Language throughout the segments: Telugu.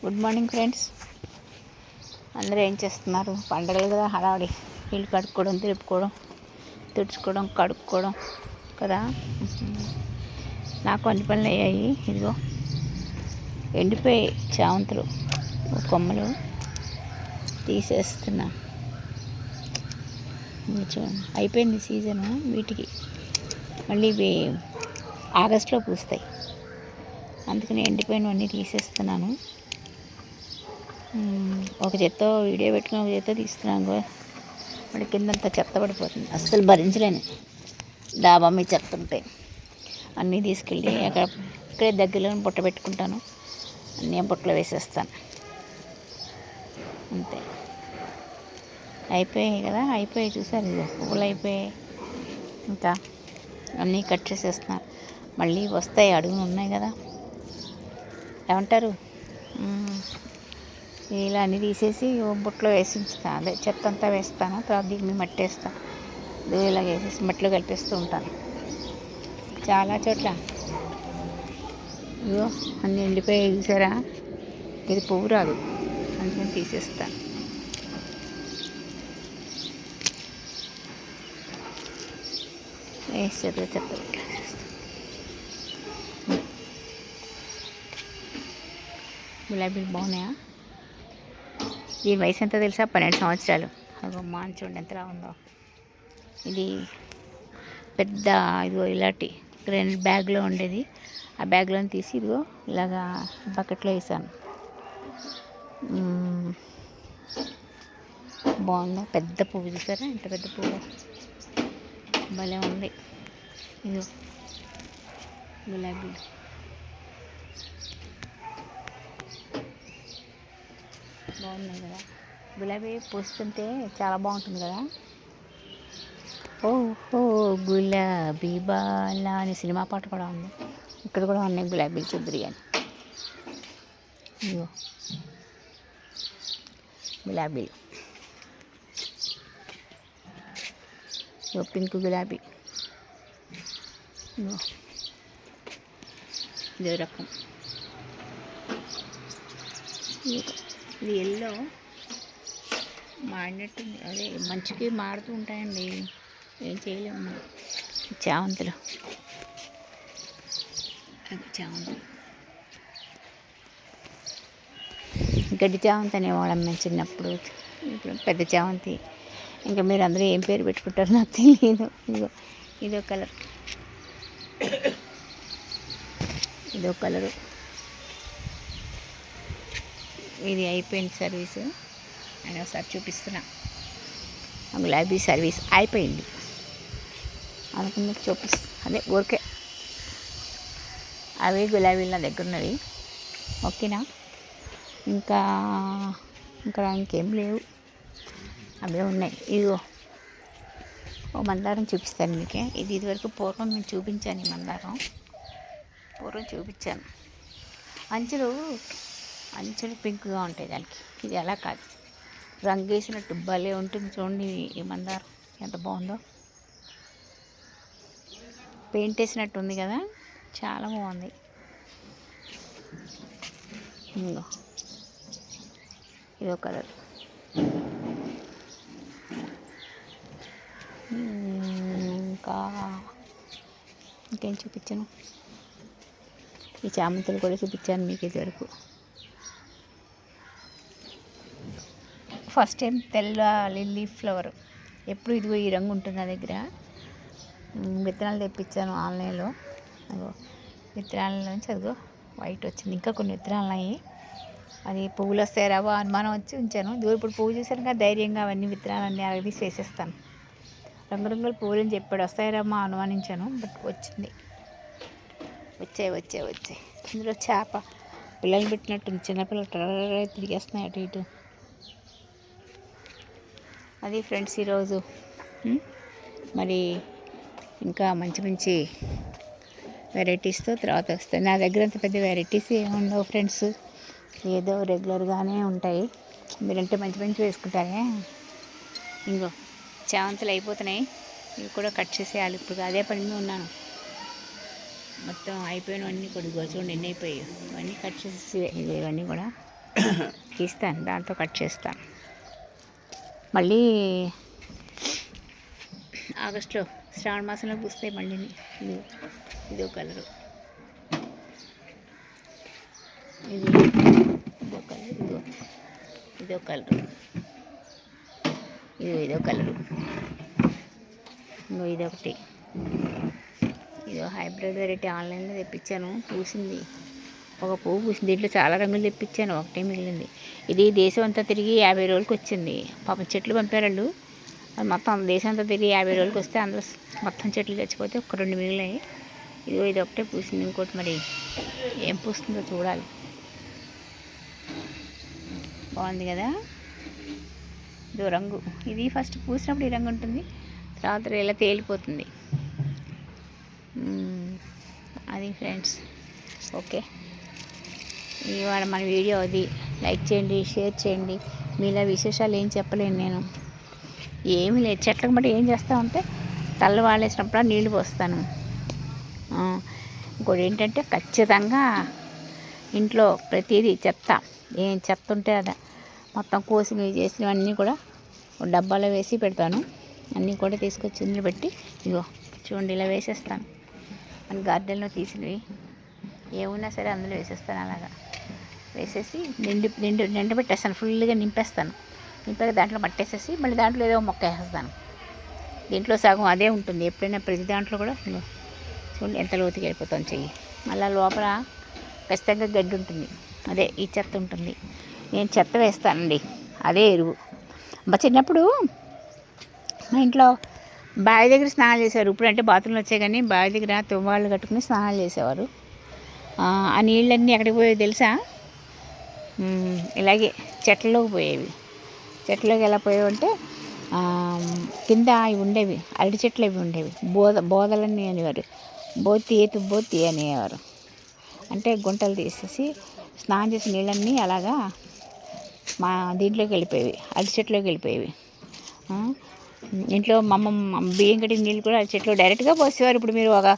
Good morning friends. అందరూ ఏం చేస్తున్నారు? పండగలు కదా, హడావిడి. ఇల్లు కడుక్కోవడం, తిరుపుకోవడం, తుడుచుకోవడం, కడుక్కోవడం కదా. నాకు అన్ని పనులు అయ్యాయి. ఇదిగో ఎండిపోయి చామంతులు కొమ్మలు తీసేస్తున్నా. చూడండి, అయిపోయింది సీజను. వీటికి మళ్ళీ ఇవి ఆగస్టులో పూస్తాయి. అందుకని ఎండిపోయినవన్నీ తీసేస్తున్నాను. ఒక చేత్తో వీడియో పెట్టుకుని ఒక చేత్తో తీస్తున్నాను. మళ్ళీ కిందంతా చెత్త పడిపోతుంది, అస్సలు భరించలేను. డాబా మీద చెత్త ఉంటాయి, అన్నీ తీసుకెళ్ళి ఇక్కడే దగ్గరలో బుట్ట పెట్టుకుంటాను. అన్నీ బుట్టలో వేసేస్తాను. అంతే. అయిపోయాయి కదా, అయిపోయాయి. చూసారు, ఇది పువ్వులు అయిపోయాయి. ఇంకా అన్నీ కట్ చేసేస్తున్నాను. మళ్ళీ వస్తాయి, అడుగులు ఉన్నాయి కదా. ఏమంటారు, ఇలా అన్నీ తీసేసి బుట్టలో వేసి ఉంచుతాను. అదే చెత్త అంతా వేస్తాను. తర్వాత దీన్ని మట్టి వేస్తాను. ఇలాగ వేసేసి మట్టిలో కలిపేస్తూ ఉంటాను. చాలా చోట్ల ఇగో అన్నీ ఎండిపోయి చూసారా. ఇది పువ్వు రాదు, అందుకని తీసేస్తాను. వేసేది చెత్త గులాబీలు బాగున్నాయా? దీని వయసు ఎంత తెలుసా? 12 సంవత్సరాలు. అదిగో మాన్ చూడండి ఎంతలా ఉందో. ఇది పెద్ద, ఇదిగో ఇలాంటి 2 బ్యాగ్లో ఉండేది. ఆ బ్యాగ్లో తీసి ఇదిగో ఇలాగా బకెట్లో వేసాను. బాగుందా? పెద్ద పువ్వు చూసారా, ఎంత పెద్ద పువ్వు, భలే ఉంది. ఇదిగో గులాబీలు బాగున్నాయి కదా. గులాబీ పూస్తుంటే చాలా బాగుంటుంది కదా. ఓహో గులాబీ బాలా అనే సినిమా పాట కూడా ఉంది. ఇక్కడ కూడా ఉన్నాయి గులాబీలు, చుద్దురి అని. ఇదిగో గులాబీలు, ఇదిగో పింక్ గులాబీ, ఇదిగో ఇదో రకం. ఇది ఎల్లో మాడినట్టుంది. అదే మంచికి మారుతూ ఉంటాయండి, ఏం చేయలేము మనం. చామంతులు, చామంతులు గడ్డి చామంతి అనేవాళ్ళం మేము చిన్నప్పుడు. ఇప్పుడు పెద్ద చామంతి. ఇంకా మీరు అందరూ ఏం పేరు పెట్టుకుంటారో నాకు తెలియదు. ఇదిగో ఇదో కలర్, ఇదో కలరు. ఇది అయిపోయింది సర్వీసు. నేను ఒకసారి చూపిస్తున్నా. గులాబీ సర్వీస్ అయిపోయింది అనుకున్న చూపిస్తా. అదే ఊరికే అవి గులాబీలు నా దగ్గర ఉన్నవి. ఓకేనా? ఇంకా ఇంకేం లేవు, అవే ఉన్నాయి. ఇదిగో ఓ మందారం చూపిస్తాను మీకే. ఇది ఇదివరకు పూర్వం నేను చూపించాను. ఈ మందారం పూర్వం చూపించాను. అంచులు పింక్గా ఉంటాయి దానికి. ఇది అలా కాదు, రంగు వేసినట్టు భలే ఉంటుంది. చూడండి ఈ మందారం ఎంత బాగుందో. పెయింట్ వేసినట్టు ఉంది కదా, చాలా బాగుంది. ఇంకో ఇదో కలర్. ఇంకేం చూపించాను? ఈ చామంతులు కూడా చూపించాను మీకు ఇదివరకు. ఫస్ట్ టైం తెల్ల లిల్లీ ఫ్లవర్. ఎప్పుడు ఇదిగో ఈ రంగు ఉంటుంది నా దగ్గర. విత్తనాలు తెప్పించాను ఆన్లైన్లో. అదిగో విత్తనాల నుంచి అదిగో వైట్ వచ్చింది. ఇంకా కొన్ని విత్తనాలు ఉన్నాయి. అది పువ్వులు వస్తాయి రావో అనుమానం వచ్చి ఉంచాను. ఇదిగో ఇప్పుడు పువ్వు చూసాను కదా, ధైర్యంగా అవన్నీ విత్తనాలన్నీ అరగదీసి వేసేస్తాను. రంగురంగుల పువ్వులు అని చెప్పాడు, వస్తాయిరామా అనుమానించాను. బట్ వచ్చింది. వచ్చాయి. ఇందులో చేప పిల్లలు పెట్టినట్టుంది. చిన్నపిల్లలు తిరిగేస్తున్నాయి అటు ఇటు. అది ఫ్రెండ్స్ ఈరోజు. మరి ఇంకా మంచి వెరైటీస్తో తర్వాత వస్తాయి. నా దగ్గర అంత పెద్ద వెరైటీస్ ఏమి ఉండవు ఫ్రెండ్స్, ఏదో రెగ్యులర్గానే ఉంటాయి. మీరంటే మంచి వేసుకుంటారే. ఇంకో చామంతులు అయిపోతున్నాయి, ఇవి కూడా కట్ చేసేయాలి. ఇప్పుడు అదే పని మీద ఉన్నాను. మొత్తం అయిపోయినవన్నీ కూడా చూడండి ఎన్ని అయిపోయాయి. ఇవన్నీ కట్ చేసి ఇవన్నీ కూడా గీస్తాను, దాంతో కట్ చేస్తాను. మళ్ళీ ఆగస్టులో శ్రావణ మాసంలో పూస్తాయి మళ్ళీ. ఇదో కలరు, ఇదో కలరు, ఇదో కలరు, ఇదొకటి. ఇదో హైబ్రిడ్ వెరైటీ ఆన్లైన్లో తెప్పించాను, పూసింది. ఒక పువ్వు పూసింది. దీంట్లో చాలా రంగులు తెప్పించాను, ఒకటే మిగిలింది. ఇది దేశం అంతా తిరిగి 50 రోజులకి వచ్చింది. పాపం చెట్లు పంపారు వాళ్ళు, మొత్తం దేశం అంతా తిరిగి 50 రోజులకి వస్తే అందులో మొత్తం చెట్లు చచ్చిపోతే ఒక 2 మిగిలినాయి. ఇది ఒకటే పూసింది. ఇంకోటి మరి ఏం పూస్తుందో చూడాలి. బాగుంది కదా, ఇదో రంగు. ఇది ఫస్ట్ పూసినప్పుడు ఈ రంగు ఉంటుంది, తర్వాత ఇలా తేలిపోతుంది. అది ఫ్రెండ్స్. ఓకే, ఇవాళ మన వీడియో అది. లైక్ చేయండి, షేర్ చేయండి. మీలా విశేషాలు ఏం చెప్పలేను నేను. ఏమీ లేదు, చెట్లకు బట్టి ఏం చేస్తామంటే తల్ల వాడేసినప్పుడు నీళ్లు పోస్తాను. ఇంకోటి ఏంటంటే ఖచ్చితంగా ఇంట్లో ప్రతిదీ చెత్త, ఏం చెత్త ఉంటే అది మొత్తం కోసినవి చేసినవన్నీ కూడా డబ్బాలో వేసి పెడతాను. అన్నీ కూడా తీసుకొచ్చి ఇందులో పెట్టి ఇగో చూడండి ఇలా వేసేస్తాను. మన గార్డెన్లో తీసినవి ఏమున్నా సరే అందులో వేసేస్తాను. అలాగా వేసేసి నిండు పెట్టేస్తాను, ఫుల్గా నింపేస్తాను. నింపాక దాంట్లో మట్టేసేసి మళ్ళీ దాంట్లో ఏదో మొక్క వేసేస్తాను. దీంట్లో సగం అదే ఉంటుంది ఎప్పుడైనా, ప్రతి దాంట్లో కూడా. చూడండి ఎంత లోతుకి వెళ్ళిపోతాను చెయ్యి. మళ్ళీ లోపల ఖచ్చితంగా గడ్డి ఉంటుంది, అదే ఈ చెత్త ఉంటుంది. నేను చెత్త వేస్తానండి, అదే ఎరువు. చిన్నప్పుడు మా ఇంట్లో బావి దగ్గర స్నానాలు చేసేవారు. ఇప్పుడంటే బాత్రూమ్లు వచ్చాయి, కానీ బావి దగ్గర తువ్వాళ్ళు కట్టుకుని స్నానాలు చేసేవారు. ఆ నీళ్ళన్నీ ఎక్కడికి పోయేవి తెలుసా? ఇలాగే చెట్లలోకి పోయేవి. చెట్లలోకి ఎలా పోయేవంటే కింద ఇవి ఉండేవి, అరటి చెట్లు ఇవి ఉండేవి. బోదలన్నీ అనేవారు, బోతి అనేవారు. అంటే గుంటలు తీసేసి స్నానం చేసి నీళ్ళన్నీ అలాగా మా దీంట్లోకి వెళ్ళిపోయేవి, అరటి చెట్లోకి వెళ్ళిపోయేవి. ఇంట్లో మా అమ్మ బియ్యం కట్టిన నీళ్ళు కూడా అరటి చెట్లు డైరెక్ట్గా పోసేవారు. ఇప్పుడు మీరు ఒక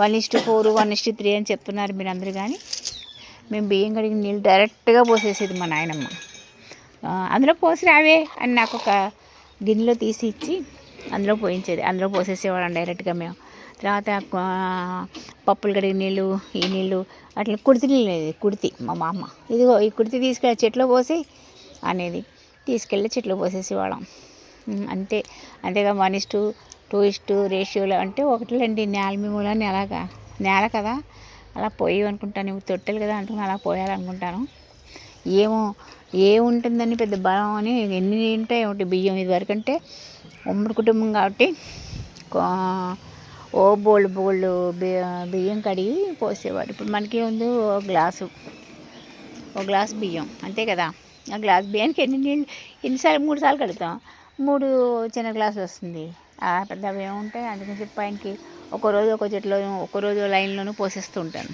1:4, 1:3 అని చెప్తున్నారు మీరు అందరూ, కానీ మేము బియ్యం కడిగిన నీళ్ళు డైరెక్ట్గా పోసేసేది మా నాయనమ్మ. అందులో పోసి రావే అని నాకు ఒక గిన్నెలో తీసి ఇచ్చి అందులో పోయించేది. అందులో పోసేసేవాళ్ళం డైరెక్ట్గా మేము. తర్వాత పప్పులు కడిగిన నీళ్ళు, ఈ నీళ్ళు అట్లా కుడితి నీళ్ళు, కుడితి మా అమ్మ ఇదిగో ఈ కుడితి తీసుకెళ్ళి చెట్లో పోసి అనేది, తీసుకెళ్ళి చెట్లో పోసేసేవాళ్ళం. అంతేగా 1:2 రేషియోలో అంటే ఒకటిలేండి. నేల మూలని అలాగా, నేల కదా అలా పోయి అనుకుంటాను. తొట్టెలు కదా అనుకుని అలా పోయాలనుకుంటాను. ఏముంటుందని పెద్ద బలం అని ఎన్ని ఉంటాయి ఒకటి బియ్యం. ఇదివరకు అంటే ఉమ్మడి కుటుంబం కాబట్టి బోల్డ్ బియ్యం కడిగి పోసేవారు. ఇప్పుడు మనకి ఉంది ఒక గ్లాసు బియ్యం, అంతే కదా. ఆ గ్లాస్ బియ్యానికి ఎన్నిసార్లు 3 సార్లు కడుగుతాం, 3 చిన్న గ్లాసులు వస్తుంది. పెద్ద బియ్యం ఉంటాయి. అందుకని చెప్పి ఆయనకి ఒకరోజు ఒక చెట్లోనూ ఒకరోజు లైన్లోనూ పోసేస్తూ ఉంటాను.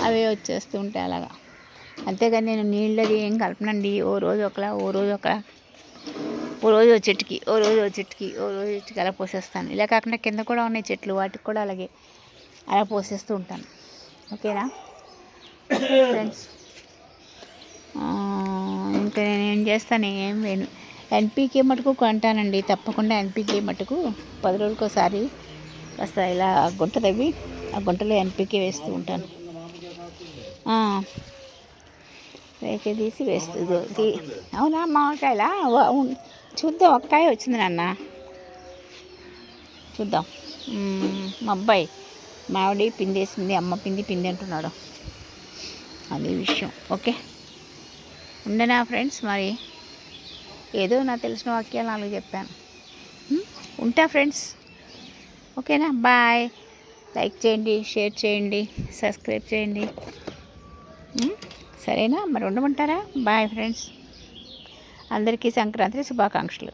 అవే వచ్చేస్తూ ఉంటాయి అలాగా. అంతేగాని నేను నీళ్ళది ఏం కలపనండి. ఓ రోజు చెట్టుకి అలా పోసేస్తాను. ఇలా కాకుండా కింద కూడా ఉన్నాయి చెట్లు, వాటికి కూడా అలా పోసేస్తూ ఉంటాను. ఓకేనా ఫ్రెండ్స్? ఇంకా నేను ఏం చేస్తాను, ఏం వేను. ఎన్పీకే మటుకు కొంటానండి తప్పకుండా. ఎన్పీకే మటుకు 10 రోజులకు ఒకసారి కాస్త ఇలా గుంట తవ్వి ఆ గుంటలో ఎన్పీకే వేస్తూ ఉంటాను. రేఖ తీసి వేస్తుంది. అవునా, మామిడికాయలా? చూద్దాం, ఒక్కాయ వచ్చింది నాన్న, చూద్దాం. మా అబ్బాయి మామిడి పిండేసింది, అమ్మ పిండి అంటున్నాడు. అదే విషయం. ఓకే, ఉండనా ఫ్రెండ్స్? మరి ఏదో నాకు తెలిసిన వాక్యాలు 4 చెప్పాను. ఉంటా ఫ్రెండ్స్. ఓకేనా? బాయ్. లైక్ చేయండి, షేర్ చేయండి, సబ్స్క్రైబ్ చేయండి. సరేనా? మరి ఉండమంటారా? Bye friends. అందరికీ సంక్రాంతి శుభాకాంక్షలు.